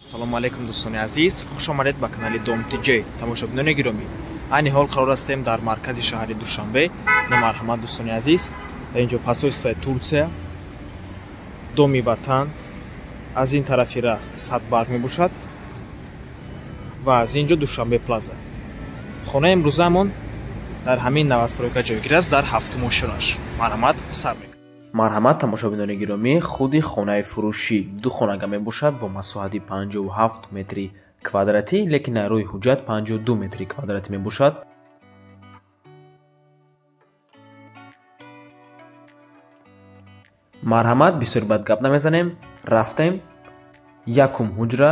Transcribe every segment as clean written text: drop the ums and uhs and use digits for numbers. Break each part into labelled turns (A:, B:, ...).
A: Салому алейкум дӯстони азиз, хуш омадед ба канали Dom TJ. Тамошобинони гиромӣ, айни ҳол қарор ҳастем дар маркази шаҳри Душанбе. Марҳамат дӯстони азиз, дар инҷо посольствои Турсия, доми ватан, аз ин тарафира Садбарг мебошад ва аз инҷо Душанбе плаза. Хонаи имрӯзаамон дар ҳамин навастройка ҷойгир аст, дар ҳафтум ошурош. Марҳамат, сар мекунем. Марҳамат тамошобинони гиромӣ, худи хонаи фурӯшӣ ду хонага мебошад бо масоҳати 57 метри квадратӣ, лекин дар рӯи ҳуҷҷат 52 метри квадратӣ мебошад. Марҳамат, бисёр бад гап намезанем, рафтем. Якум ҳуҷра,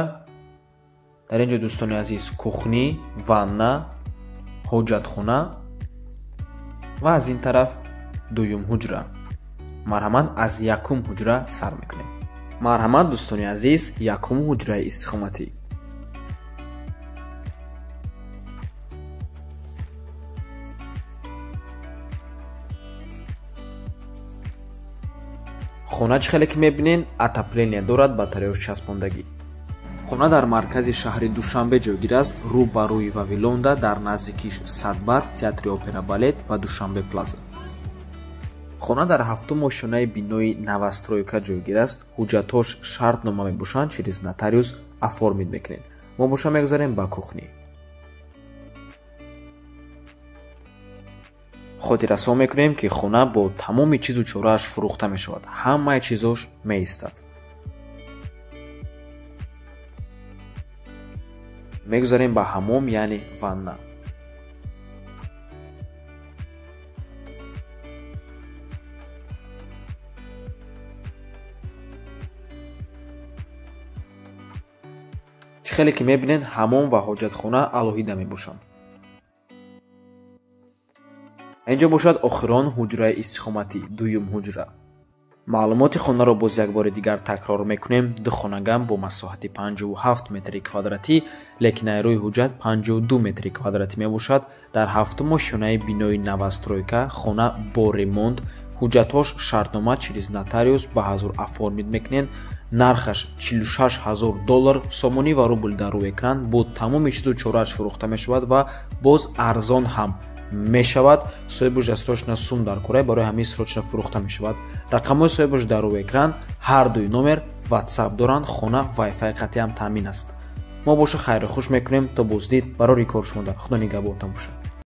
A: дар инҷо дӯстони азиз кухни, ванна, ҳоҷатхона ва аз ин тараф дуюм ҳуҷра. Марҳамат, аз якум ҳуҷра сар мекунем. Марҳамат дӯстони азиз, якум ҳуҷраи истихоматӣ. хона чӣ хеле ки мебинен, отопление дорад ба тарёф часпондагӣ. хона дар маркази шаҳри Душанбе ҷойгир аст, рӯ ба рӯи Вавилонда дар наздики Садбарг, театри опера балет ва Душанбе плаза. хона дар ҳафтум ошонаи бинои навастройка ҷойгир аст. ҳуҷҷатҳош шартнома мебошанд, через нотариус оформид мекунед. мо боша мегузарем ба кухни. хотиррасон мекунем ки хона бо тамоми чизу чорааш фурӯхта мешавад. ҳамаи чизош меистад. мегузарем ба ҳамом, яъне ванна. чӣ хеле ки мебинед, ҳамом ва ҳоҷатхона алоҳида мебошанд. инҷо бошад охирон ҳуҷраи истихоматӣ, дуюм ҳуҷра. маълумоти хонаро боз як бори дигар такрор мекунем. ду хонагам бо масоҳати 57 метри квадратӣ, лекин дар рӯи ҳуҷҷат 52 метри квадратӣ мебошад. дар ҳафтум ошонаи бинои навастройка, хона бо ремонт, ҳуҷҷатҳош шартнома через нотариус ба ҳазур оформид мекунед. нархаш $46,000 сомонӣ ва рубл дар рӯи экран бо тамоми чизу чорааш фурӯхта мешавад ва боз арзон ҳам мешавад. соҳибуш дастошна сум дар кора барои ҳамин срочно фурӯхта мешавад. рақамҳои соҳибуш дар рӯи экран, ҳар дуи номер WhatsApp доранд. хона Wi-Fi қатъи ҳам таъмин аст. мо боша хайру хуш мекунем. то боздид, барори кор шумода. худо нигаҳбонтон бошад.